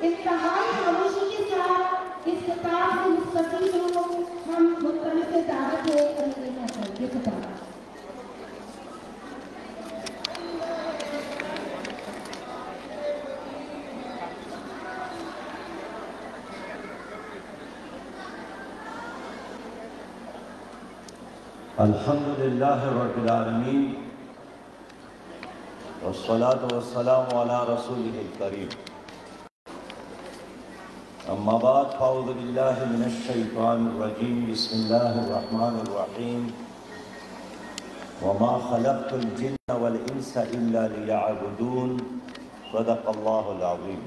انتہائی خاموشی کے ساتھ اس کتاب سے مستفید ہوں ہم مختلف دعوت یہ کتاب الحمدللہ رب العالمین والصلاة والسلام علی رسولہ الکریم اما بعد فاعوذ باللہ من الشیطان الرجیم بسم اللہ الرحمن الرحیم وما خلقت الجن والانس الا لیعبدون صدق اللہ العظیم۔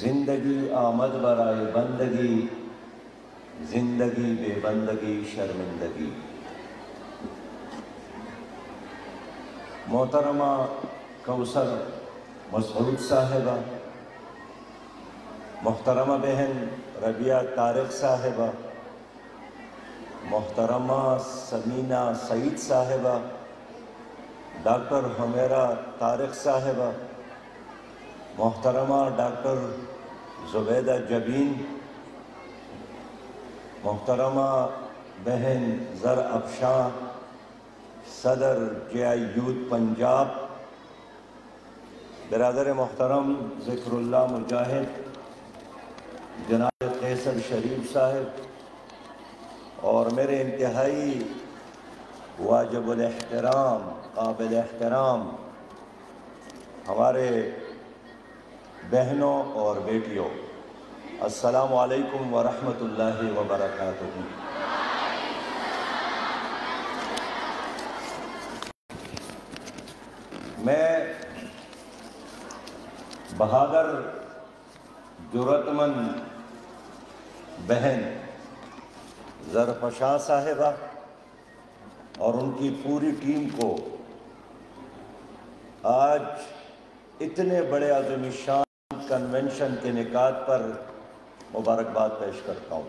زندگی آمد برائے بندگی، زندگی بے بندگی شرمندگی۔ محترمہ کوثر مسعود صاحبہ، محترمہ بہن ربیہ طارق صاحبہ، محترمہ سمینہ سعید صاحبہ، ڈاکٹر حمیرہ طارق صاحبہ، محترمہ ڈاکٹر زبیدہ جبین، محترمہ بہن زر افشاں صدر JI یوتھ پنجاب، برادر محترم ذکر اللہ مجاہد جناب قیصر شریف صاحب، اور میرے انتہائی واجب الاحترام قابل احترام ہمارے بہنوں اور بیٹیوں، السلام علیکم ورحمۃ اللہ وبرکاتہ۔ میں بہادر جرأت مند بہن زرفشاں صاحبہ اور ان کی پوری ٹیم کو آج اتنے بڑے عظیم الشان کنونشن کے انعقاد پر مبارکباد پیش کرتا ہوں۔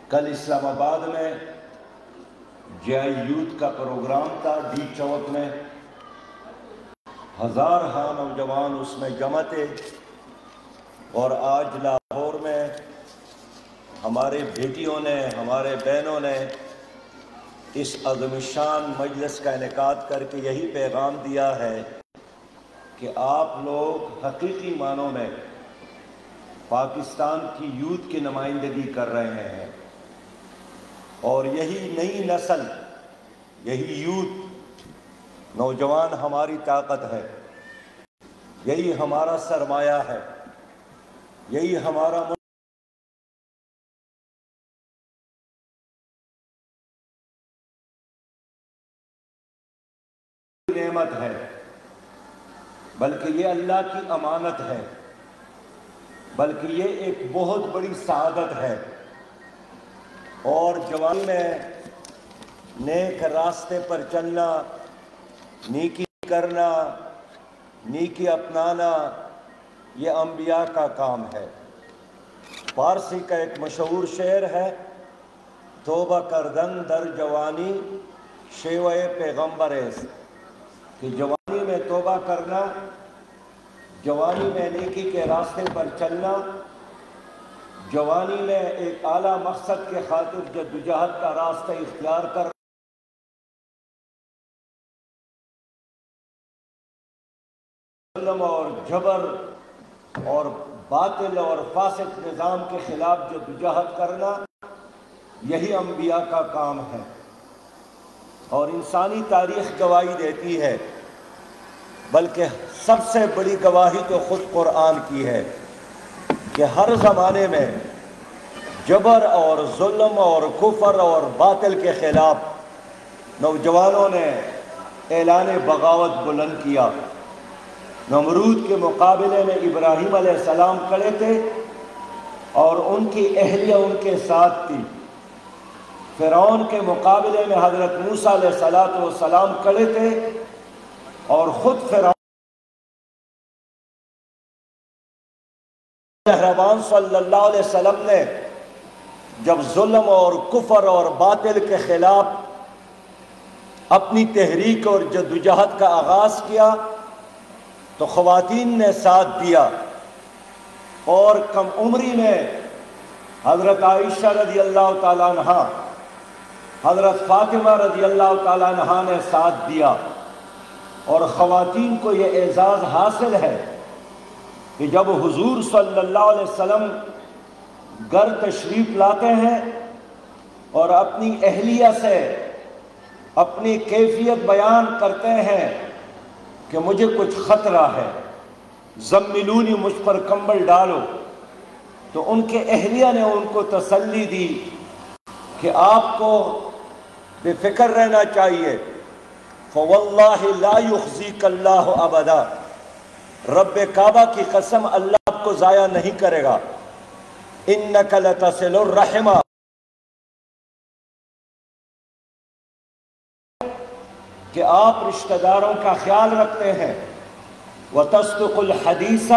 کل اسلام آباد میں JI یوتھ کا پروگرام تھا، ڈی چوک میں، ہزارہا نوجوان اس میں جمع تھے، اور آج لاہور میں ہمارے بیٹیوں نے، ہمارے بہنوں نے اس عظیم الشان مجلس کا انعقاد کر کے یہی پیغام دیا ہے کہ آپ لوگ حقیقی معنوں میں پاکستان کی یوتھ کی نمائندگی کر رہے ہیں، اور یہی نئی نسل، یہی یوتھ نوجوان ہماری طاقت ہے، یہی ہمارا سرمایہ ہے، یہی ہمارا نعمت ہے، بلکہ یہ اللہ کی امانت ہے، بلکہ یہ ایک بہت بڑی سعادت ہے۔ اور جوانی میں نیک راستے پر چلنا، نیکی کرنا، نیکی اپنانا، یہ انبیاء کا کام ہے۔ فارسی کا ایک مشہور شعر ہے، توبہ کردن در جوانی شیوہ پیغمبر است، کہ جوانی میں توبہ کرنا، جوانی میں نیکی کے راستے پر چلنا، جوانی میں ایک اعلیٰ مقصد کے خاطر جدوجہد کا راستہ اختیار کر ظلم اور جبر اور باطل اور فاسد نظام کے خلاف جدوجہد کرنا، یہی انبیاء کا کام ہے۔ اور انسانی تاریخ گواہی دیتی ہے، بلکہ سب سے بڑی گواہی تو خود قرآن کی ہے کہ ہر زمانے میں جبر اور ظلم اور کفر اور باطل کے خلاف نوجوانوں نے اعلان بغاوت بلند کیا۔ نمرود کے مقابلے میں ابراہیم علیہ السلام کھڑے تھے اور ان کی اہلیہ ان کے ساتھ تھی۔ فرعون کے مقابلے میں حضرت موسیٰ علیہ السلام کھڑے تھے، اور خود فرعون مہربان صلی اللہ علیہ وسلم نے جب ظلم اور کفر اور باطل کے خلاف اپنی تحریک اور جدوجہد کا آغاز کیا تو تو خواتین نے ساتھ دیا، اور کم عمری میں حضرت عائشہ رضی اللہ تعالیٰ عنہ، حضرت فاطمہ رضی اللہ تعالیٰ عنہ نے ساتھ دیا۔ اور خواتین کو یہ اعزاز حاصل ہے کہ جب حضور صلی اللہ علیہ وسلم گھر تشریف لاتے ہیں اور اپنی اہلیہ سے اپنی کیفیت بیان کرتے ہیں کہ مجھے کچھ خطرہ ہے، زملونی، مجھ پر کمبل ڈالو، تو ان کے اہلیہ نے ان کو تسلی دی کہ آپ کو بے فکر رہنا چاہیے، فواللہ لا یخزیک اللہ ابدا، رب کعبہ کی قسم اللہ آپ کو ضائع نہیں کرے گا، انک لتصل الرحم، کہ آپ رشتہ داروں کا خیال رکھتے ہیں، وتصدق الحدیث،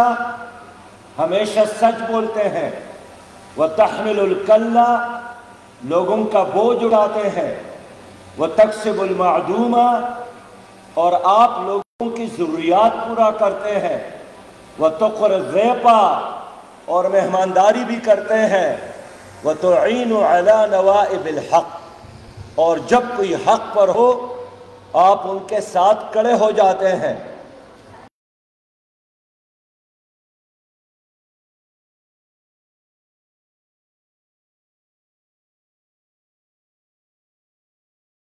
ہمیشہ سچ بولتے ہیں، وتحمل الکلہ، لوگوں کا بوجھ اٹھاتے ہیں، وتکسب المعدوم، اور آپ لوگوں کی ضروریات پورا کرتے ہیں، وتقر الضیف، اور مہمانداری بھی کرتے ہیں، وتعین علی نوائب الحق، اور جب کوئی حق پر ہو آپ ان کے ساتھ کھڑے ہو جاتے ہیں۔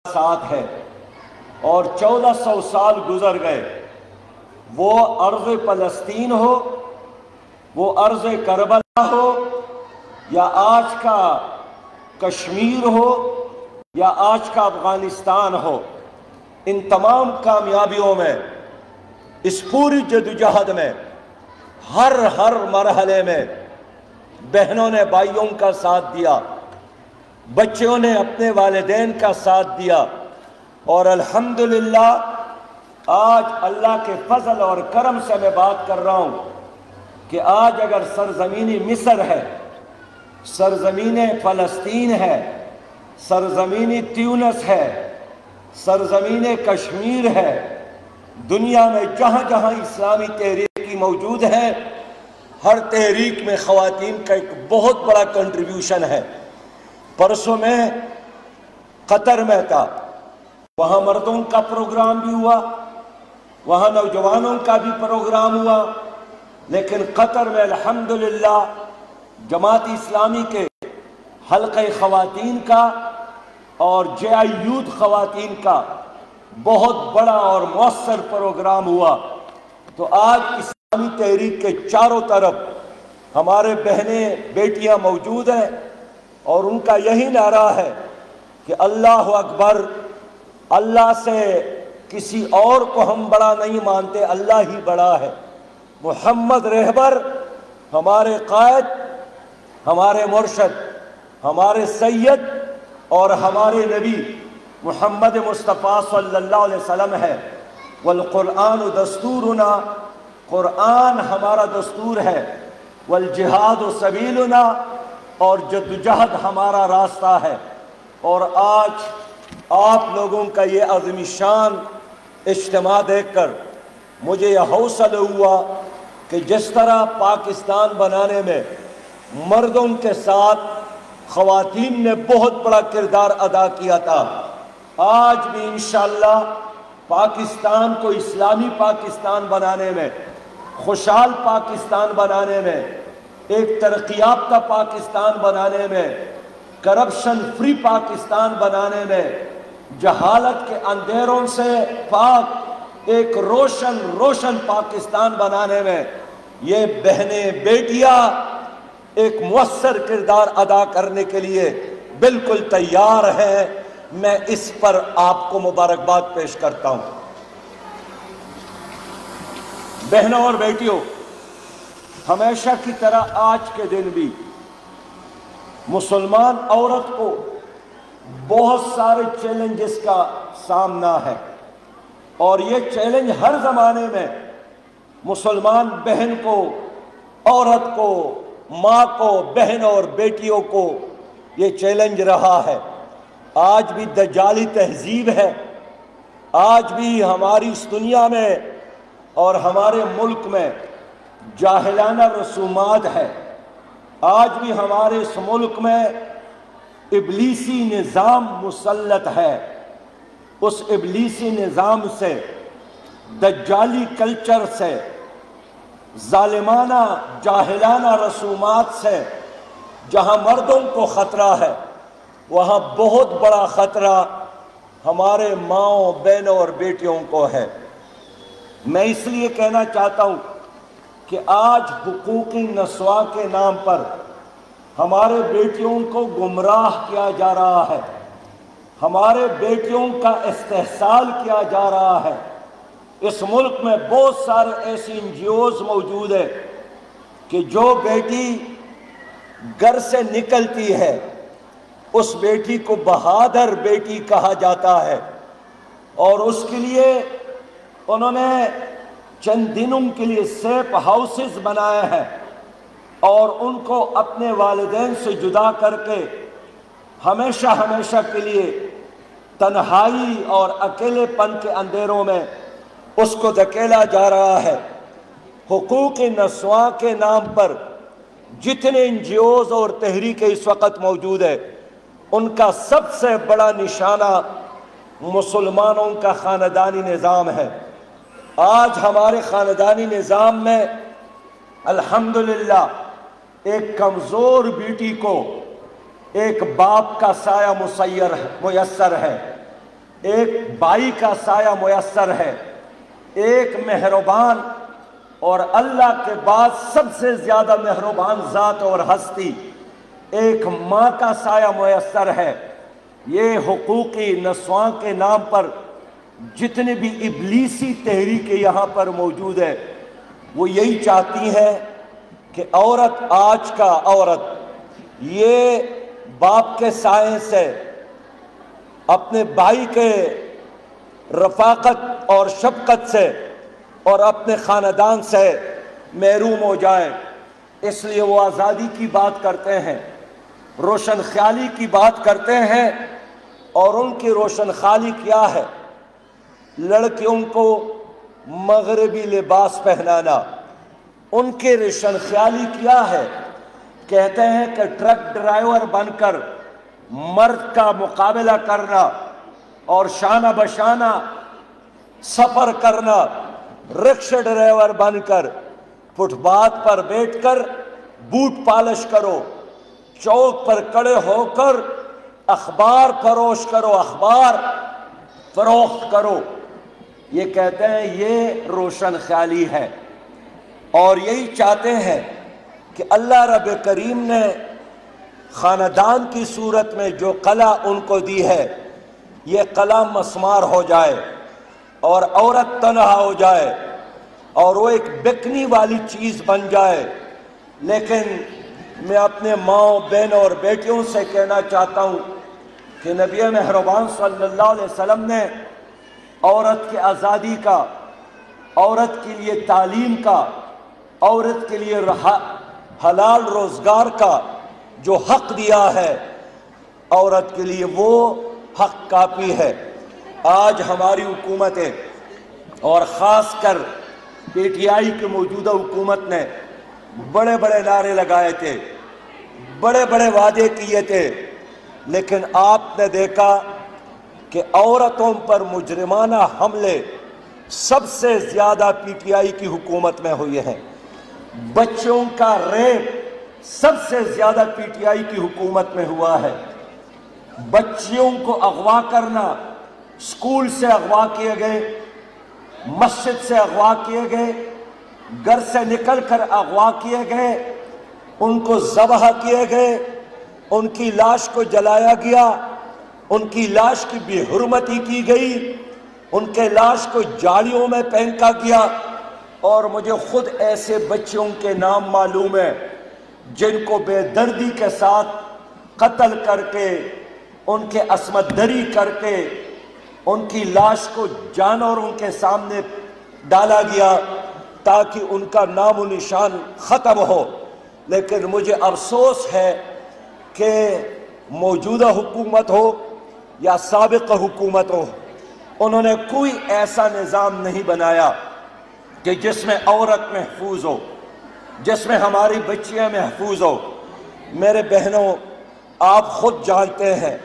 ساتھ ہے، اور 1400 سال گزر گئے، وہ ارض فلسطین ہو، وہ ارض کربلا ہو، یا آج کا کشمیر ہو، یا آج کا افغانستان ہو، ان تمام کامیابیوں میں، اس پوری جدوجہد میں، ہر مرحلے میں بہنوں نے بھائیوں کا ساتھ دیا، بچوں نے اپنے والدین کا ساتھ دیا، اور الحمدللہ آج اللہ کے فضل اور کرم سے میں بات کر رہا ہوں کہ آج اگر سرزمین مصر ہے، سرزمین فلسطین ہے، سرزمین تیونس ہے، سرزمین کشمیر ہے، دنیا میں جہاں جہاں اسلامی تحریک موجود ہے، ہر تحریک میں خواتین کا ایک بہت بڑا کنٹریبیوشن ہے۔ پرسوں میں قطر میں تھا، وہاں مردوں کا پروگرام بھی ہوا، وہاں نوجوانوں کا بھی پروگرام ہوا، لیکن قطر میں الحمدللہ جماعت اسلامی کے حلقہ خواتین کا اور JI یوتھ خواتین کا بہت بڑا اور مؤثر پروگرام ہوا۔ تو آج اسلامی تحریک کے چاروں طرف ہمارے بہنیں بیٹیاں موجود ہیں، اور ان کا یہی نعرہ ہے کہ اللہ اکبر، اللہ سے کسی اور کو ہم بڑا نہیں مانتے، اللہ ہی بڑا ہے، محمد رہبر ہمارے قائد، ہمارے مرشد، ہمارے سید اور ہمارے نبی محمد مصطفیٰ صلی اللہ علیہ وسلم ہے۔ والقرآن دستورنا، قرآن ہمارا دستور ہے، والجہاد سبیلنا، اور جدوجہد ہمارا راستہ ہے۔ اور آج آپ لوگوں کا یہ عظیم شان اجتماع دیکھ کر مجھے یہ حوصلہ ہوا کہ جس طرح پاکستان بنانے میں مردوں کے ساتھ خواتین نے بہت بڑا کردار ادا کیا تھا، آج بھی انشاءاللہ پاکستان کو اسلامی پاکستان بنانے میں، خوشحال پاکستان بنانے میں، ایک ترقی یافتہ پاکستان بنانے میں، کرپشن فری پاکستان بنانے میں، جہالت کے اندھیروں سے پاک ایک روشن پاکستان بنانے میں یہ بہنیں بیٹیاں ایک مؤثر کردار ادا کرنے کے لیے بالکل تیار ہیں۔ میں اس پر آپ کو مبارکباد پیش کرتا ہوں۔ بہنوں اور بیٹیوں، ہمیشہ کی طرح آج کے دن بھی مسلمان عورت کو بہت سارے چیلنجز کا سامنا ہے، اور یہ چیلنج ہر زمانے میں مسلمان بہن کو، عورت کو، ماں کو، بہن اور بیٹیوں کو یہ چیلنج رہا ہے۔ آج بھی دجالی تہذیب ہے، آج بھی ہماری اس دنیا میں اور ہمارے ملک میں جاہلانہ رسومات ہے۔ آج بھی ہمارے اس ملک میں ابلیسی نظام مسلط ہے۔ اس ابلیسی نظام سے، دجالی کلچر سے، ظالمانہ جاہلانہ رسومات سے جہاں مردوں کو خطرہ ہے، وہاں بہت بڑا خطرہ ہمارے ماؤں، بہنوں اور بیٹیوں کو ہے۔ میں اس لیے کہنا چاہتا ہوں کہ آج حقوقی نسواں کے نام پر ہمارے بیٹیوں کو گمراہ کیا جا رہا ہے، ہمارے بیٹیوں کا استحصال کیا جا رہا ہے۔ اس ملک میں بہت سارے ایسی NGOs موجود ہیں کہ جو بیٹی گھر سے نکلتی ہے اس بیٹی کو بہادر بیٹی کہا جاتا ہے، اور اس کے لیے انہوں نے چند دنوں کے لیے سیف ہاؤسز بنائے ہیں، اور ان کو اپنے والدین سے جدا کر کے ہمیشہ ہمیشہ کے لیے تنہائی اور اکیلے پن کے اندھیروں میں اس کو دھکیلا جا رہا ہے۔ حقوق نسواں کے نام پر جتنے NGOs اور تحریکیں اس وقت موجود ہے، ان کا سب سے بڑا نشانہ مسلمانوں کا خاندانی نظام ہے۔ آج ہمارے خاندانی نظام میں الحمدللہ ایک کمزور بیٹی کو ایک باپ کا سایہ میسر ہے، ایک بھائی کا سایہ میسر ہے، ایک مہربان اور اللہ کے بعد سب سے زیادہ مہربان ذات اور ہستی ایک ماں کا سایہ میسر ہے۔ یہ حقوقی نسواں کے نام پر جتنے بھی ابلیسی تحریکیں یہاں پر موجود ہے، وہ یہی چاہتی ہیں کہ عورت، آج کا عورت، یہ باپ کے سائے سے، اپنے بھائی کے رفاقت اور شفقت سے اور اپنے خاندان سے محروم ہو جائے۔ اس لیے وہ آزادی کی بات کرتے ہیں، روشن خیالی کی بات کرتے ہیں، اور ان کی روشن خیالی کیا ہے؟ لڑکیوں کو مغربی لباس پہنانا۔ ان کی روشن خیالی کیا ہے؟ کہتے ہیں کہ ٹرک ڈرائیور بن کر مرد کا مقابلہ کرنا اور شانہ بشانہ سفر کرنا، رکشہ ڈرائیور بن کر فٹ پاتھ پر بیٹھ کر بوٹ پالش کرو، چوک پر کھڑے ہو کر اخبار فروش کرو، اخبار فروخت کرو۔ یہ کہتے ہیں یہ روشن خیالی ہے، اور یہی چاہتے ہیں کہ اللہ رب کریم نے خاندان کی صورت میں جو قلعہ ان کو دی ہے، یہ قلعہ مسمار ہو جائے اور عورت تنہا ہو جائے اور وہ ایک بکنے والی چیز بن جائے۔ لیکن میں اپنے ماؤں، بہنوں اور بیٹیوں سے کہنا چاہتا ہوں کہ نبی مہربان صلی اللہ علیہ وسلم نے عورت کی آزادی کا، عورت کے لیے تعلیم کا، عورت کے لیے حلال روزگار کا جو حق دیا ہے، عورت کے لیے وہ حق کافی ہے۔ آج ہماری حکومتیں اور خاص کر PTI کی موجودہ حکومت نے بڑے بڑے نعرے لگائے تھے، بڑے بڑے وعدے کیے تھے، لیکن آپ نے دیکھا کہ عورتوں پر مجرمانہ حملے سب سے زیادہ PTI کی حکومت میں ہوئے ہیں۔ بچوں کا ریپ سب سے زیادہ PTI کی حکومت میں ہوا ہے۔ بچیوں کو اغوا کرنا، اسکول سے اغوا کیے گئے، مسجد سے اغوا کیے گئے، گھر سے نکل کر اغوا کیے گئے، ان کو ذبح کیے گئے، ان کی لاش کو جلایا گیا، ان کی لاش کی بے حرمتی کی گئی، ان کے لاش کو جاڑیوں میں پھینکا گیا۔ اور مجھے خود ایسے بچوں کے نام معلوم ہے جن کو بے دردی کے ساتھ قتل کر کے، ان کے عصمت دری کر کے، ان کی لاش کو جانوروں کے سامنے ڈالا گیا تاکہ ان کا نام و نشان ختم ہو۔ لیکن مجھے افسوس ہے کہ موجودہ حکومت ہو یا سابق حکومت ہو، انہوں نے کوئی ایسا نظام نہیں بنایا کہ جس میں عورت محفوظ ہو، جس میں ہماری بچیاں محفوظ ہو۔ میرے بہنوں، آپ خود جانتے ہیں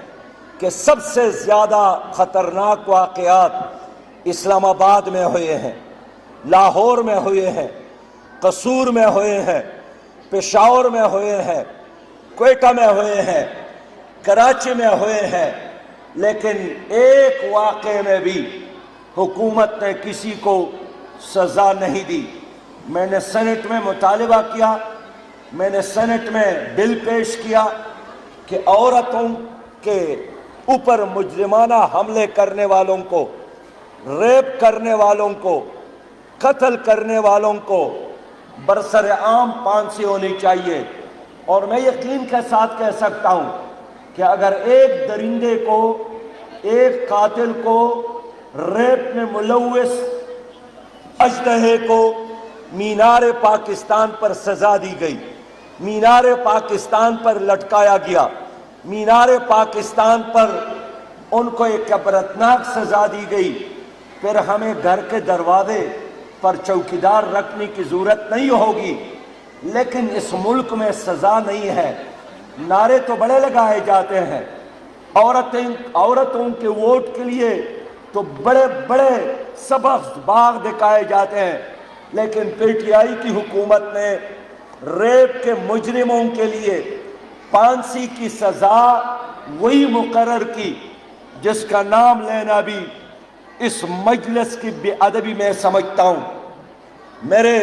کہ سب سے زیادہ خطرناک واقعات اسلام آباد میں ہوئے ہیں، لاہور میں ہوئے ہیں، قصور میں ہوئے ہیں، پشاور میں ہوئے ہیں، کوئٹہ میں ہوئے ہیں، کراچی میں ہوئے ہیں، لیکن ایک واقعے میں بھی حکومت نے کسی کو سزا نہیں دی۔ میں نے سینٹ میں مطالبہ کیا، میں نے سینٹ میں بل پیش کیا کہ عورتوں کے اوپر مجرمانہ حملے کرنے والوں کو، ریپ کرنے والوں کو، قتل کرنے والوں کو برسر عام پھانسی ہونی چاہیے۔ اور میں یقین کے ساتھ کہہ سکتا ہوں کہ اگر ایک درندے کو، ایک قاتل کو ریپ میں ملوث اژدہے کو مینار پاکستان پر سزا دی گئی، مینار پاکستان پر لٹکایا گیا، مینار پاکستان پر ان کو ایک عبرتناک سزا دی گئی، پھر ہمیں گھر کے دروازے پر چوکیدار رکھنے کی ضرورت نہیں ہوگی۔ لیکن اس ملک میں سزا نہیں ہے، نعرے تو بڑے لگائے جاتے ہیں، عورتوں کے ووٹ کے لیے تو بڑے بڑے سبز باغ دکھائے جاتے ہیں، لیکن پی ٹی آئی کی حکومت نے ریپ کے مجرموں کے لیے پھانسی کی سزا وہی مقرر کی جس کا نام لینا بھی اس مجلس کی بے ادبی میں سمجھتا ہوں۔ میرے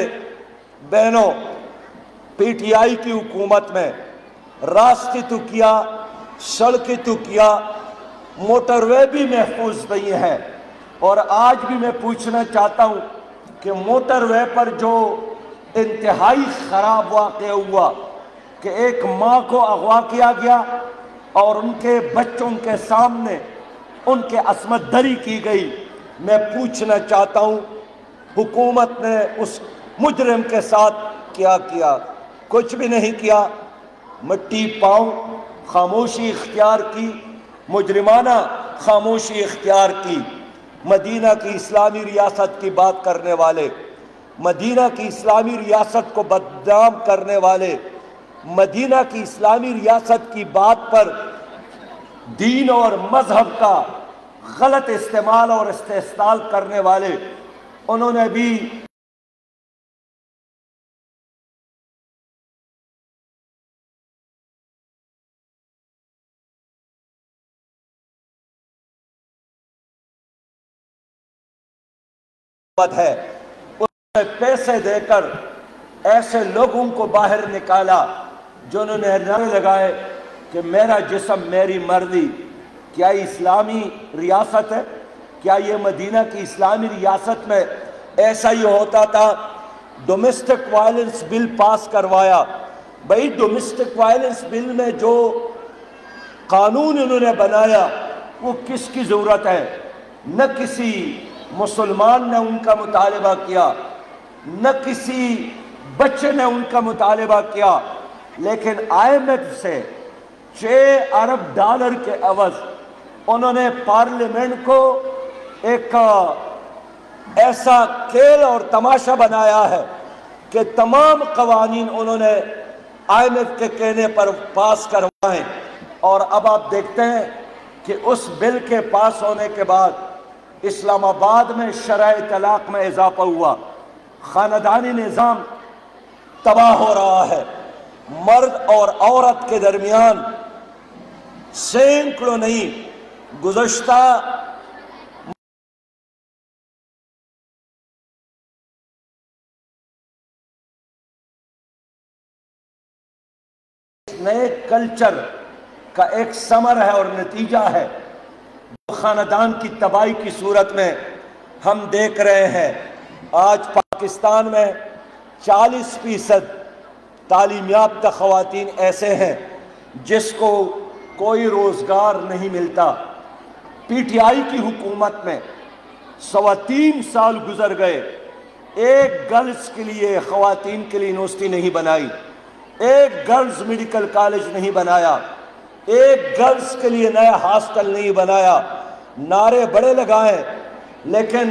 بہنوں، پی ٹی آئی کی حکومت میں راستے تو کیا، سڑکیں تو کیا، موٹر وے بھی محفوظ نہیں ہے۔ اور آج بھی میں پوچھنا چاہتا ہوں کہ موٹر وے پر جو انتہائی خراب واقعہ ہوا کہ ایک ماں کو اغوا کیا گیا اور ان کے بچوں کے سامنے ان کے عصمت دری کی گئی، میں پوچھنا چاہتا ہوں حکومت نے اس مجرم کے ساتھ کیا کیا؟ کچھ بھی نہیں کیا، مٹی پاؤں خاموشی اختیار کی، مجرمانہ خاموشی اختیار کی۔ مدینہ کی اسلامی ریاست کی بات کرنے والے، مدینہ کی اسلامی ریاست کو بدنام کرنے والے، مدینہ کی اسلامی ریاست کی بات پر دین اور مذہب کا غلط استعمال اور استحصال کرنے والے، انہوں نے بھی ہے اس پیسے دے کر ایسے لوگوں کو باہر نکالا جنہوں نے نعرے لگائے کہ میرا جسم میری مرضی۔ کیا اسلامی ریاست ہے؟ کیا یہ مدینہ کی اسلامی ریاست میں ایسا ہی ہوتا تھا؟ ڈومیسٹک وائلنس بل پاس کروایا۔ بھئی ڈومیسٹک وائلنس بل میں جو قانون انہوں نے بنایا وہ کس کی ضرورت ہے؟ نہ کسی مسلمان نے ان کا مطالبہ کیا، نہ کسی بچے نے ان کا مطالبہ کیا، لیکن آئی ایم ایف سے 6 ارب ڈالر کے عوض انہوں نے پارلیمنٹ کو ایک ایسا کھیل اور تماشا بنایا ہے کہ تمام قوانین انہوں نے آئی ایم ایف کے کہنے پر پاس کروائے۔ اور اب آپ دیکھتے ہیں کہ اس بل کے پاس ہونے کے بعد اسلام آباد میں شرح طلاق میں اضافہ ہوا، خاندانی نظام تباہ ہو رہا ہے، مرد اور عورت کے درمیان سینکڑوں نہیں گزشتہ نئے کلچر کا ایک ثمر ہے اور نتیجہ ہے خاندان کی تباہی کی صورت میں ہم دیکھ رہے ہیں۔ آج پاکستان میں 40% تعلیم یافتہ خواتین ایسے ہیں جس کو کوئی روزگار نہیں ملتا۔ پی ٹی آئی کی حکومت میں 3.25 سال گزر گئے، ایک گرلز کے لیے، خواتین کے لیے یونیورسٹی نہیں بنائی، ایک گرلز میڈیکل کالج نہیں بنایا، ایک گرلز کے لیے نیا ہاسٹل نہیں بنایا۔ نعرے بڑے لگائے لیکن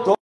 2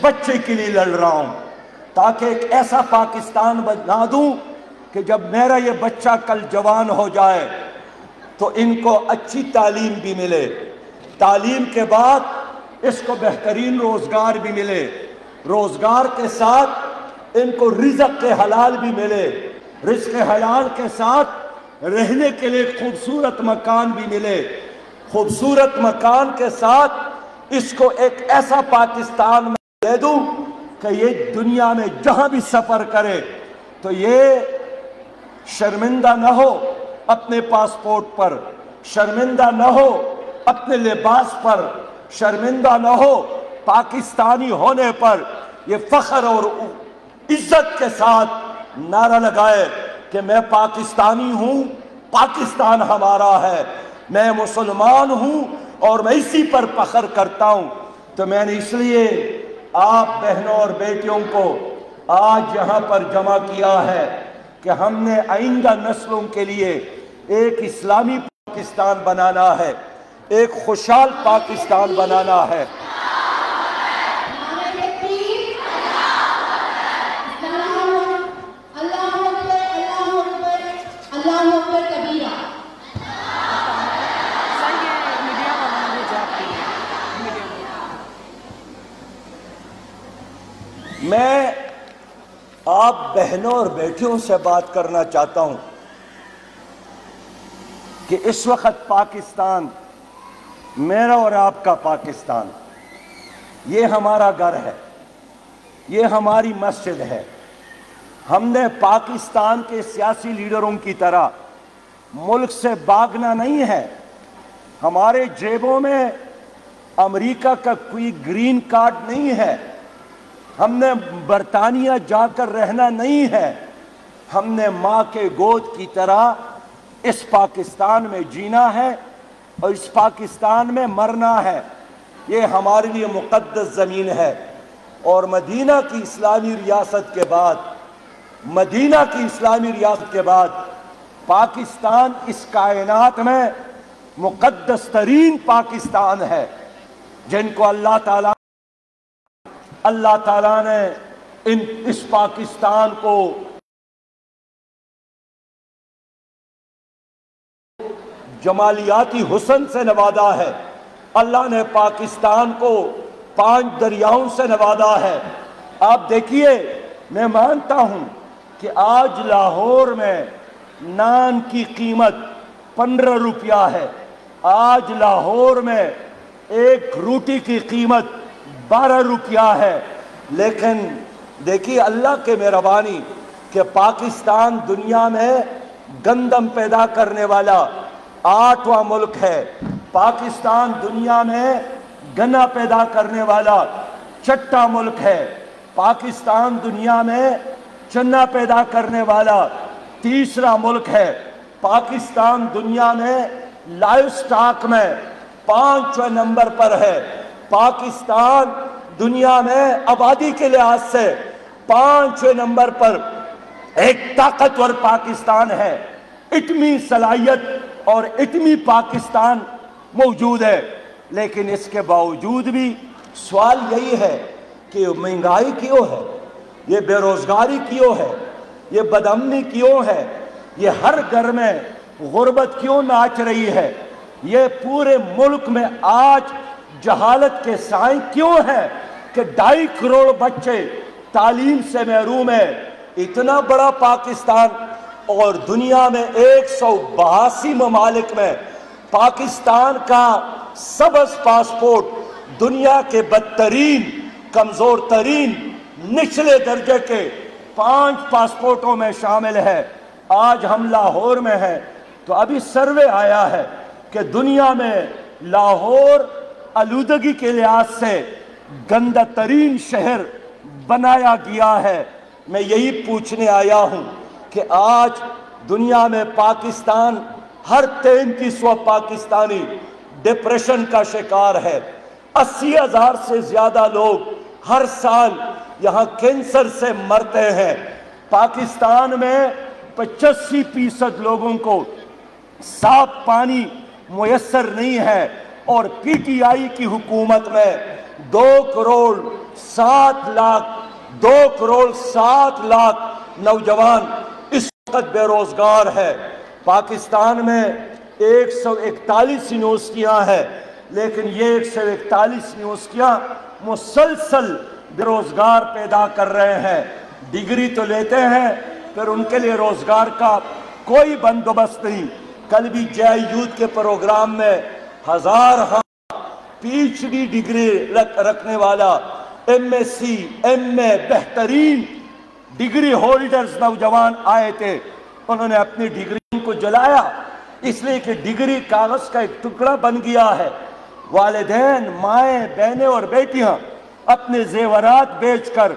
بچے کے لیے لڑ رہا ہوں، تاکہ ایک ایسا پاکستان بنا دوں کہ جب میرا یہ بچہ کل جوان ہو جائے تو ان کو اچھی تعلیم بھی ملے، تعلیم کے بعد اس کو بہترین روزگار بھی ملے، روزگار کے ساتھ ان کو رزق کے حلال بھی ملے، رزق حلال کے ساتھ رہنے کے لیے خوبصورت مکان بھی ملے، خوبصورت مکان کے ساتھ اس کو ایک ایسا پاکستان میں دے دوں کہ یہ دنیا میں جہاں بھی سفر کرے تو یہ شرمندہ نہ ہو اپنے پاسپورٹ پر، شرمندہ نہ ہو اپنے لباس پر، شرمندہ نہ ہو پاکستانی ہونے پر، یہ فخر اور عزت کے ساتھ نعرہ لگائے کہ میں پاکستانی ہوں، پاکستان ہمارا ہے، میں مسلمان ہوں اور میں اسی پر فخر کرتا ہوں۔ تو میں نے اس لیے آپ بہنوں اور بیٹیوں کو آج یہاں پر جمع کیا ہے کہ ہم نے آئندہ نسلوں کے لیے ایک اسلامی پاکستان بنانا ہے، ایک خوشحال پاکستان بنانا ہے۔ میں آپ بہنوں اور بیٹیوں سے بات کرنا چاہتا ہوں کہ اس وقت پاکستان میرا اور آپ کا پاکستان، یہ ہمارا گھر ہے، یہ ہماری مسجد ہے۔ ہم نے پاکستان کے سیاسی لیڈروں کی طرح ملک سے بھاگنا نہیں ہے، ہمارے جیبوں میں امریکہ کا کوئی گرین کارڈ نہیں ہے، ہم نے برطانیہ جا کر رہنا نہیں ہے، ہم نے ماں کے گود کی طرح اس پاکستان میں جینا ہے اور اس پاکستان میں مرنا ہے۔ یہ ہمارے لیے مقدس زمین ہے، اور مدینہ کی اسلامی ریاست کے بعد، مدینہ کی اسلامی ریاست کے بعد پاکستان اس کائنات میں مقدس ترین پاکستان ہے، جن کو اللہ تعالیٰ نے اس پاکستان کو جمالیاتی حسن سے نوازا ہے، اللہ نے پاکستان کو 5 دریاؤں سے نوازا ہے۔ آپ دیکھیے، میں مانتا ہوں کہ آج لاہور میں نان کی قیمت 15 روپیہ ہے، آج لاہور میں ایک روٹی کی قیمت 12 روپیہ ہے، لیکن دیکھیے اللہ کے مہربانی کہ پاکستان دنیا میں گندم پیدا کرنے والا 8واں ملک ہے، پاکستان دنیا میں گنا پیدا کرنے والا 6واں ملک ہے، پاکستان دنیا میں چنا پیدا کرنے والا 3واں ملک ہے، پاکستان دنیا میں لائیو سٹاک میں 5ویں نمبر پر ہے، پاکستان دنیا میں آبادی کے لحاظ سے 5ویں نمبر پر ایک طاقتور پاکستان ہے، اتنی صلاحیت اور اتنی پاکستان موجود ہے، لیکن اس کے باوجود بھی سوال یہی ہے کہ مہنگائی کیوں ہے، یہ بے روزگاری کیوں ہے، یہ بدامنی کیوں ہے، یہ ہر گھر میں غربت کیوں ناچ رہی ہے، یہ پورے ملک میں آج جہالت کے سائیں کیوں ہے کہ 2.5 کروڑ بچے تعلیم سے محروم ہیں۔ اتنا بڑا پاکستان اور دنیا میں 182 ممالک میں پاکستان کا سبز پاسپورٹ دنیا کے بدترین، کمزور ترین، نچلے درجے کے 5 پاسپورٹوں میں شامل ہے۔ آج ہم لاہور میں ہیں تو ابھی سروے آیا ہے کہ دنیا میں لاہور آلودگی کے لحاظ سے گندہ ترین شہر بنایا گیا ہے۔ میں یہی پوچھنے آیا ہوں کہ آج دنیا میں پاکستان، ہر 33واں پاکستانی ڈپریشن کا شکار ہے، 80,000 سے زیادہ لوگ ہر سال یہاں کینسر سے مرتے ہیں، پاکستان میں 85% لوگوں کو صاف پانی میسر نہیں ہے، اور پی ٹی آئی کی حکومت میں 2 کروڑ 7 لاکھ نوجوان اس وقت بے روزگار ہے۔ پاکستان میں 141 یونیورسٹیاں ہیں، لیکن یہ 141 یونیورسٹیاں مسلسل بے روزگار پیدا کر رہے ہیں۔ ڈگری تو لیتے ہیں، پھر ان کے لیے روزگار کا کوئی بندوبست نہیں۔ کل بھی جے یوتھ کے پروگرام میں 1000 پی ایچ ڈی ڈگری رکھنے والا MSc MA بہترین ڈگری ہولڈرز نوجوان آئے تھے۔ انہوں نے اپنی ڈگری کو جلایا، اس لیے کہ ڈگری کاغذ کا ایک ٹکڑا بن گیا ہے۔ والدین، مائیں، بہنیں اور بیٹیاں اپنے زیورات بیچ کر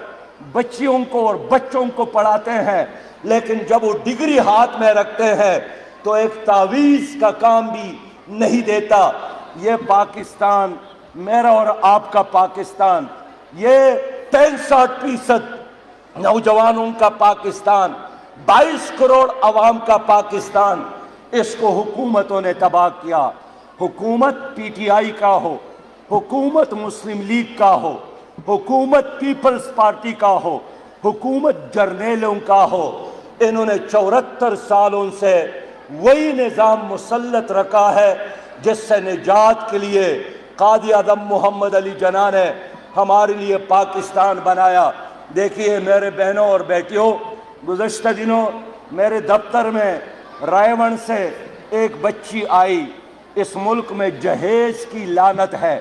بچیوں کو اور بچوں کو پڑھاتے ہیں، لیکن جب وہ ڈگری ہاتھ میں رکھتے ہیں تو ایک تعویذ کا کام بھی نہیں دیتا۔ یہ پاکستان، میرا اور آپ کا پاکستان، یہ 65% نوجوانوں کا پاکستان، 22 کروڑ عوام کا پاکستان، اس کو حکومتوں نے تباہ کیا۔ حکومت PTI کا ہو، حکومت مسلم لیگ کا ہو، حکومت پیپلز پارٹی کا ہو، حکومت جرنیلوں کا ہو، انہوں نے 74 سالوں سے وہی نظام مسلط رکھا ہے جس سے نجات کے لیے قائد اعظم محمد علی جناح نے ہمارے لیے پاکستان بنایا۔ دیکھیے میرے بہنوں اور بیٹیوں، گزشتہ دنوں میرے دفتر میں رائے ون سے ایک بچی آئی۔ اس ملک میں جہیز کی لعنت ہے،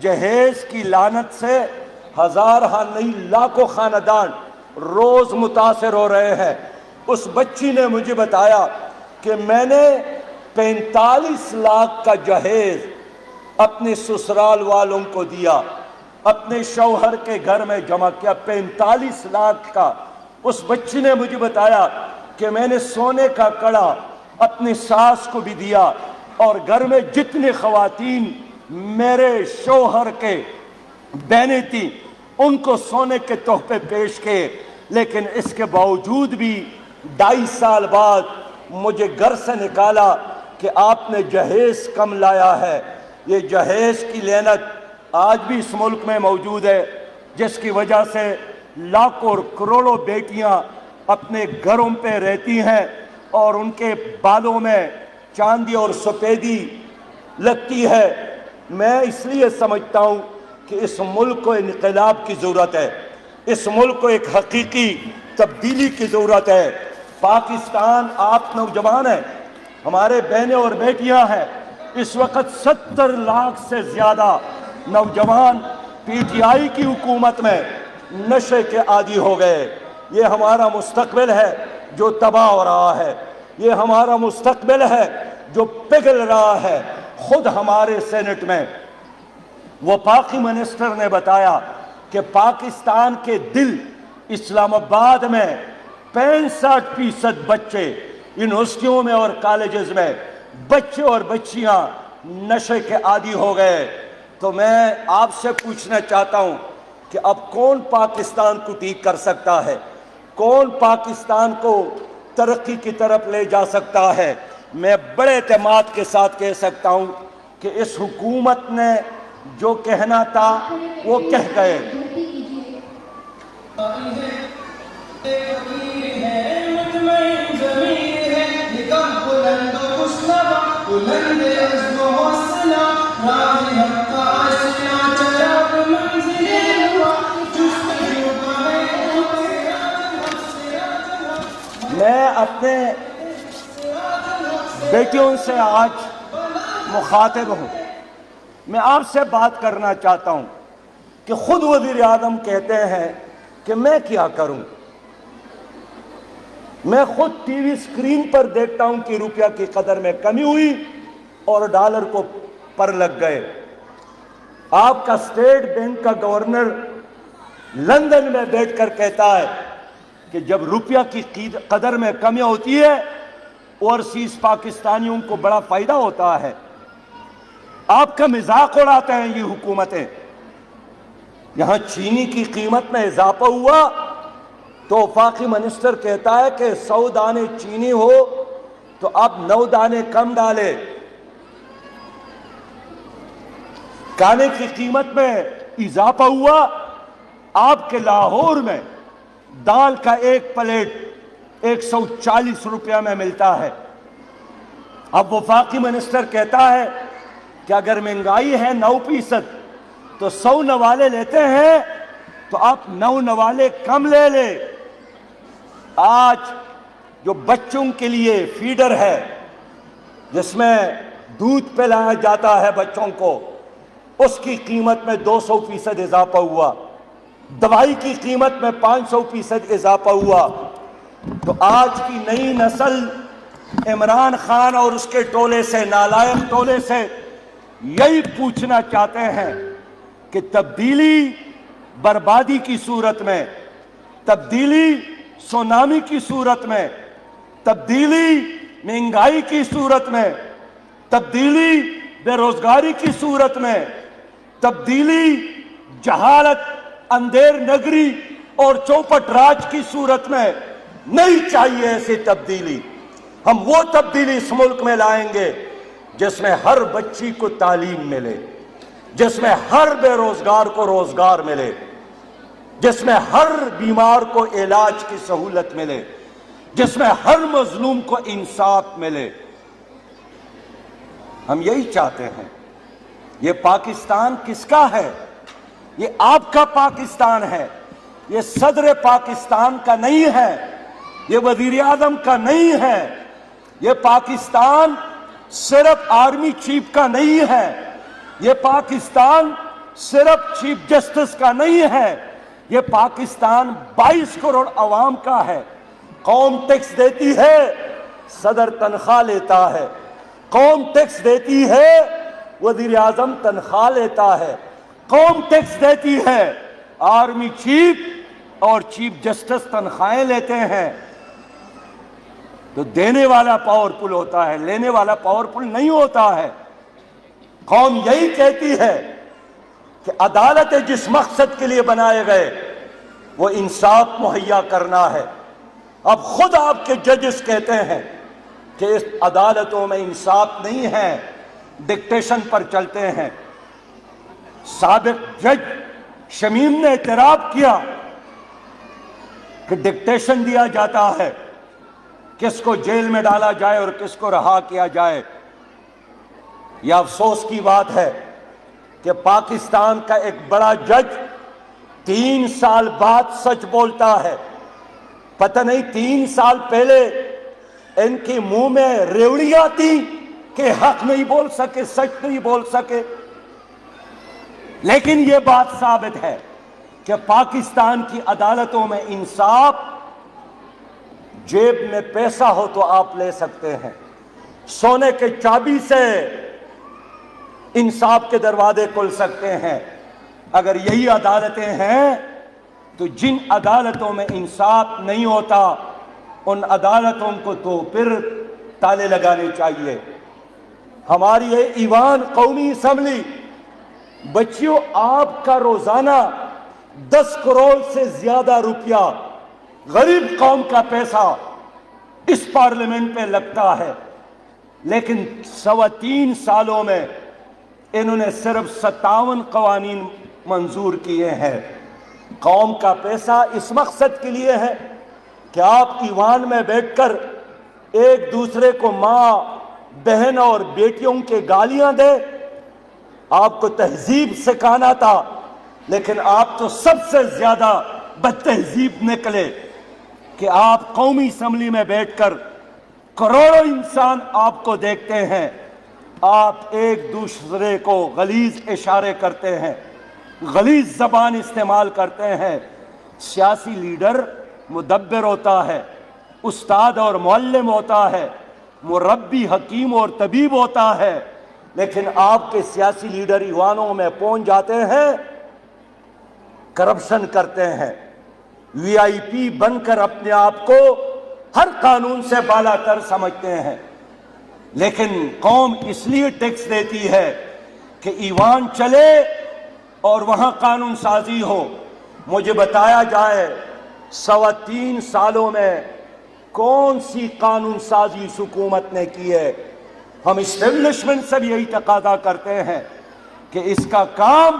جہیز کی لعنت سے ہزارہ نہیں لاکھوں خاندان روز متاثر ہو رہے ہیں۔ اس بچی نے مجھے بتایا کہ میں نے 45 لاکھ کا جہیز اپنے سسرال والوں کو دیا، اپنے شوہر کے گھر میں جمع کیا، 45 لاکھ کا۔ اس بچی نے مجھے بتایا کہ میں نے سونے کا کڑا اپنی ساس کو بھی دیا، اور گھر میں جتنی خواتین میرے شوہر کے بہنیں تھیں ان کو سونے کے تحفے پیش کیے، لیکن اس کے باوجود بھی 2.5 سال بعد مجھے گھر سے نکالا کہ آپ نے جہیز کم لایا ہے۔ یہ جہیز کی لعنت آج بھی اس ملک میں موجود ہے، جس کی وجہ سے لاکھوں اور کروڑوں بیٹیاں اپنے گھروں پہ رہتی ہیں اور ان کے بالوں میں چاندی اور سفیدی لگتی ہے۔ میں اس لیے سمجھتا ہوں کہ اس ملک کو انقلاب کی ضرورت ہے، اس ملک کو ایک حقیقی تبدیلی کی ضرورت ہے۔ پاکستان، آپ نوجوان ہیں، ہمارے بہنیں اور بیٹیاں ہیں، اس وقت 70 لاکھ سے زیادہ نوجوان PTI کی حکومت میں نشے کے عادی ہو گئے۔ یہ ہمارا مستقبل ہے جو تباہ ہو رہا ہے، یہ ہمارا مستقبل ہے جو پگھل رہا ہے۔ خود ہمارے سینٹ میں وفاقی منسٹر نے بتایا کہ پاکستان کے دل اسلام آباد میں 65% بچے یونیورسٹیوں میں اور کالجز میں، بچے اور بچیاں نشے کے عادی ہو گئے۔ تو میں آپ سے پوچھنا چاہتا ہوں کہ اب کون پاکستان کو ٹھیک کر سکتا ہے؟ کون پاکستان کو ترقی کی طرف لے جا سکتا ہے؟ میں بڑے اعتماد کے ساتھ کہہ سکتا ہوں کہ اس حکومت نے جو کہنا تھا وہ کہہ گئے۔ میں اپنے بیٹیوں سے آج مخاطب ہوں، میں آپ سے بات کرنا چاہتا ہوں کہ خود وزیر اعظم کہتے ہیں کہ میں کیا کروں؟ میں خود ٹی وی اسکرین پر دیکھتا ہوں کہ روپیہ کی قدر میں کمی ہوئی اور ڈالر کو پر لگ گئے۔ آپ کا اسٹیٹ بینک کا گورنر لندن میں بیٹھ کر کہتا ہے کہ جب روپیہ کی قدر میں کمی ہوتی ہے اوورسیز پاکستانیوں کو بڑا فائدہ ہوتا ہے۔ آپ کا مذاق اڑاتے ہیں یہ حکومتیں۔ یہاں چینی کی قیمت میں اضافہ ہوا تو وفاقی منسٹر کہتا ہے کہ 100 دانے چینی ہو تو اب 9 دانے کم ڈالے۔ کھانے کی قیمت میں اضافہ ہوا. آپ کے لاہور میں دال کا ایک پلیٹ 140 روپیہ میں ملتا ہے. اب وفاقی منسٹر کہتا ہے کہ اگر مہنگائی ہے 9% تو 100 نوالے لیتے ہیں تو آپ 9 نوالے کم لے لے. آج جو بچوں کے لیے فیڈر ہے جس میں دودھ پلایا جاتا ہے بچوں کو، اس کی قیمت میں 200% اضافہ ہوا. دوائی کی قیمت میں 500% اضافہ ہوا. تو آج کی نئی نسل عمران خان اور اس کے ٹولے سے، نالائق ٹولے سے یہی پوچھنا چاہتے ہیں کہ تبدیلی بربادی کی صورت میں، تبدیلی سونامی کی صورت میں، تبدیلی مہنگائی کی صورت میں، تبدیلی بے روزگاری کی صورت میں، تبدیلی جہالت، اندھیر نگری اور چوپٹ راج کی صورت میں نہیں چاہیے. ایسی تبدیلی ہم وہ تبدیلی اس ملک میں لائیں گے جس میں ہر بچی کو تعلیم ملے، جس میں ہر بے روزگار کو روزگار ملے، جس میں ہر بیمار کو علاج کی سہولت ملے، جس میں ہر مظلوم کو انصاف ملے. ہم یہی چاہتے ہیں. یہ پاکستان کس کا ہے؟ یہ آپ کا پاکستان ہے. یہ صدر پاکستان کا نہیں ہے، یہ وزیر اعظم کا نہیں ہے. یہ پاکستان صرف آرمی چیف کا نہیں ہے، یہ پاکستان صرف چیف جسٹس کا نہیں ہے. یہ پاکستان 22 کروڑ عوام کا ہے. قوم ٹیکس دیتی ہے، صدر تنخواہ لیتا ہے. قوم ٹیکس دیتی ہے، وزیر اعظم تنخواہ لیتا ہے. قوم ٹیکس دیتی ہے، آرمی چیف اور چیف جسٹس تنخواہیں لیتے ہیں. تو دینے والا پاورفل ہوتا ہے، لینے والا پاورفل نہیں ہوتا ہے. قوم یہی کہتی ہے کہ عدالتیں جس مقصد کے لیے بنائے گئے وہ انصاف مہیا کرنا ہے. اب خود آپ کے ججز کہتے ہیں کہ اس عدالتوں میں انصاف نہیں ہے، ڈکٹیشن پر چلتے ہیں. سابق جج شمیم نے اعتراف کیا کہ ڈکٹیشن دیا جاتا ہے، کس کو جیل میں ڈالا جائے اور کس کو رہا کیا جائے. یہ افسوس کی بات ہے کہ پاکستان کا ایک بڑا جج 3 سال بعد سچ بولتا ہے. پتہ نہیں 3 سال پہلے ان کے منہ میں ریوڑیاں تھیں کہ حق نہیں بول سکے، سچ نہیں بول سکے. لیکن یہ بات ثابت ہے کہ پاکستان کی عدالتوں میں انصاف، جیب میں پیسہ ہو تو آپ لے سکتے ہیں. سونے کے چابی سے انصاف کے دروازے کھل سکتے ہیں. اگر یہی عدالتیں ہیں تو جن عدالتوں میں انصاف نہیں ہوتا ان عدالتوں کو تو پھر تالے لگانے چاہیے. ہماری یہ ایوان قومی اسمبلی، بچیوں آپ کا روزانہ 10 کروڑ سے زیادہ روپیہ غریب قوم کا پیسہ اس پارلیمنٹ پہ لگتا ہے، لیکن 3.25 سالوں میں انہوں نے صرف 57 قوانین منظور کیے ہیں. قوم کا پیسہ اس مقصد کے لیے ہے کہ آپ ایوان میں بیٹھ کر ایک دوسرے کو ماں، بہن اور بیٹیوں کے گالیاں دے. آپ کو تہذیب سکھانا تھا، لیکن آپ تو سب سے زیادہ بد تہذیب نکلے کہ آپ قومی اسمبلی میں بیٹھ کر کروڑوں انسان آپ کو دیکھتے ہیں، آپ ایک دوسرے کو غلیظ اشارے کرتے ہیں، غلیظ زبان استعمال کرتے ہیں. سیاسی لیڈر مدبر ہوتا ہے، استاد اور معلم ہوتا ہے، مربی، حکیم اور طبیب ہوتا ہے. لیکن آپ کے سیاسی لیڈر ایوانوں میں پہنچ جاتے ہیں، کرپشن کرتے ہیں، وی آئی پی بن کر اپنے آپ کو ہر قانون سے بالا تر سمجھتے ہیں. لیکن قوم اس لیے ٹیکس دیتی ہے کہ ایوان چلے اور وہاں قانون سازی ہو. مجھے بتایا جائے 3.25 سالوں میں کون سی قانون سازی اس حکومت نے کی ہے. ہم اسٹیبلشمنٹ سے بھی یہی تقاضا کرتے ہیں کہ اس کا کام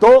2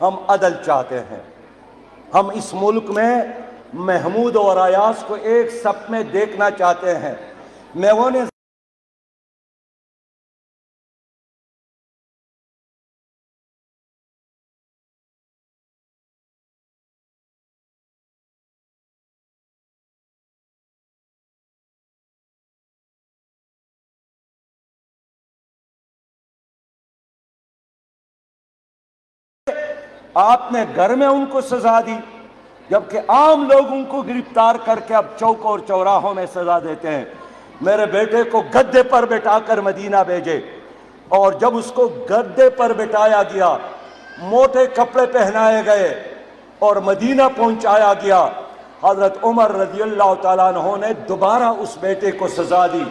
ہم عدل چاہتے ہیں۔ ہم اس ملک میں محمود اور ایاز کو ایک صف میں دیکھنا چاہتے ہیں۔ میووں نے آپ نے گھر میں ان کو سزا دی، جبکہ عام لوگوں کو گرفتار کر کے اب چوک اور چوراہوں میں سزا دیتے ہیں۔ میرے بیٹے کو گدے پر بٹھا کر مدینہ بھیجے، اور جب اس کو گدے پر بٹھایا گیا، موٹے کپڑے پہنائے گئے اور مدینہ پہنچایا گیا، حضرت عمر رضی اللہ تعالیٰ عنہ نے دوبارہ اس بیٹے کو سزا دی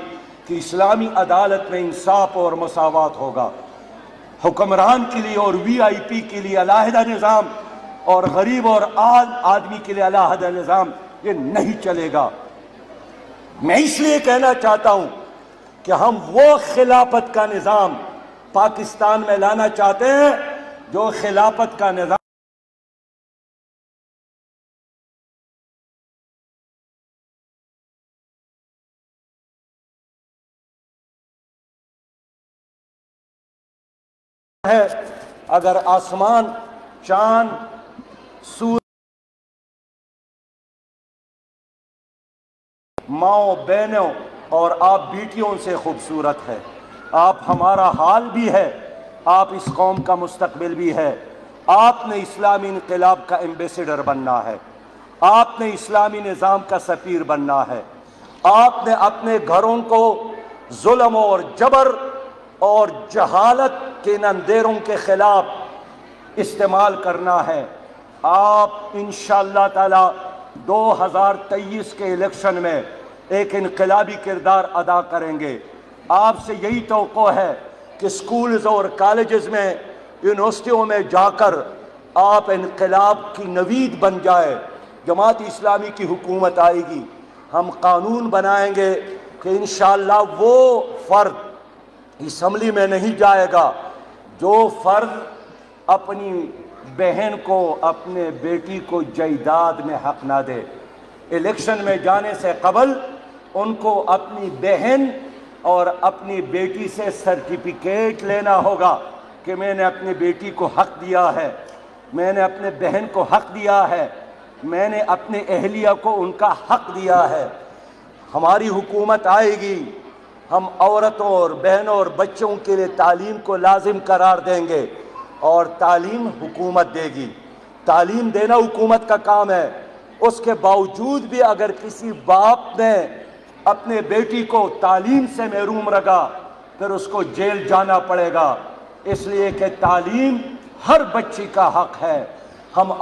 کہ اسلامی عدالت میں انصاف اور مساوات ہوگا۔ حکمران کے لیے اور وی آئی پی کے لیے علیحدہ نظام اور غریب اور عام آدمی کے لیے علیحدہ نظام، یہ نہیں چلے گا۔ میں اس لیے کہنا چاہتا ہوں کہ ہم وہ خلافت کا نظام پاکستان میں لانا چاہتے ہیں جو خلافت کا نظام ہے۔ اگر آسمان، چاند، سورج، ماؤں بہنوں اور آپ بیٹیوں سے خوبصورت ہے، آپ ہمارا حال بھی ہے، آپ اس قوم کا مستقبل بھی ہے۔ آپ نے اسلامی انقلاب کا ایمبیسیڈر بننا ہے، آپ نے اسلامی نظام کا سفیر بننا ہے، آپ نے اپنے گھروں کو ظلم اور جبر اور جہالت کے ان اندھیروں کے خلاف استعمال کرنا ہے۔ آپ انشاءاللہ تعالی 2023 کے الیکشن میں ایک انقلابی کردار ادا کریں گے۔ آپ سے یہی توقع ہے کہ سکولز اور کالجز میں، یونیورسٹیوں میں جا کر آپ انقلاب کی نوید بن جائے۔ جماعت اسلامی کی حکومت آئے گی، ہم قانون بنائیں گے کہ انشاءاللہ وہ فرد اسمبلی میں نہیں جائے گا جو فرد اپنی بہن کو، اپنے بیٹی کو جائیداد میں حق نہ دے۔ الیکشن میں جانے سے قبل ان کو اپنی بہن اور اپنی بیٹی سے سرٹیفکیٹ لینا ہوگا کہ میں نے اپنی بیٹی کو حق دیا ہے، میں نے اپنے بہن کو حق دیا ہے، میں نے اپنے اہلیہ کو ان کا حق دیا ہے۔ ہماری حکومت آئے گی، ہم عورتوں اور بہنوں اور بچوں کے لیے تعلیم کو لازم قرار دیں گے، اور تعلیم حکومت دے گی۔ تعلیم دینا حکومت کا کام ہے۔ اس کے باوجود بھی اگر کسی باپ نے اپنے بیٹی کو تعلیم سے محروم رکھا، پھر اس کو جیل جانا پڑے گا، اس لیے کہ تعلیم ہر بچی کا حق ہے۔ ہم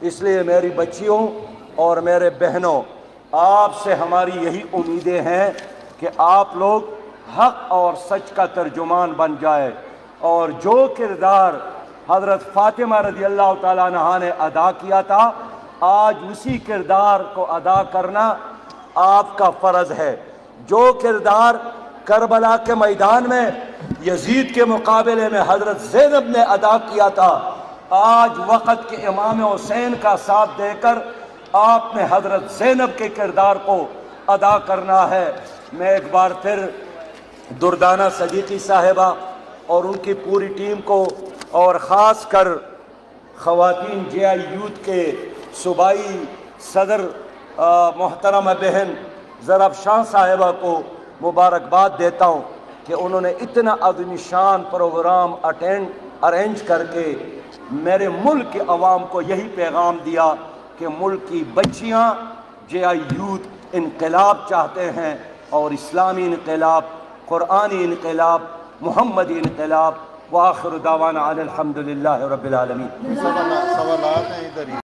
اس لیے میری بچیوں اور میرے بہنوں، آپ سے ہماری یہی امیدیں ہیں کہ آپ لوگ حق اور سچ کا ترجمان بن جائے، اور جو کردار حضرت فاطمہ رضی اللہ تعالیٰ عنہا نے ادا کیا تھا، آج اسی کردار کو ادا کرنا آپ کا فرض ہے۔ جو کردار کربلا کے میدان میں یزید کے مقابلے میں حضرت زینب نے ادا کیا تھا، آج وقت کے امام حسین کا ساتھ دے کر آپ نے حضرت زینب کے کردار کو ادا کرنا ہے۔ میں ایک بار پھر دردانہ صدیقی صاحبہ اور ان کی پوری ٹیم کو، اور خاص کر خواتین جے آئی یوتھ کے صوبائی صدر محترمہ بہن زرب شاہ صاحبہ کو مبارکباد دیتا ہوں کہ انہوں نے اتنا عظیم شان پروگرام ارینج کر کے میرے ملک کے عوام کو یہی پیغام دیا کہ ملک کی بچیاں جے آئی یوتھ انقلاب چاہتے ہیں، اور اسلامی انقلاب، قرآنی انقلاب، محمدی انقلاب۔ وآخر دعوانا الحمدللہ رب العالمین۔ سوالات ہیں ادھر ہی۔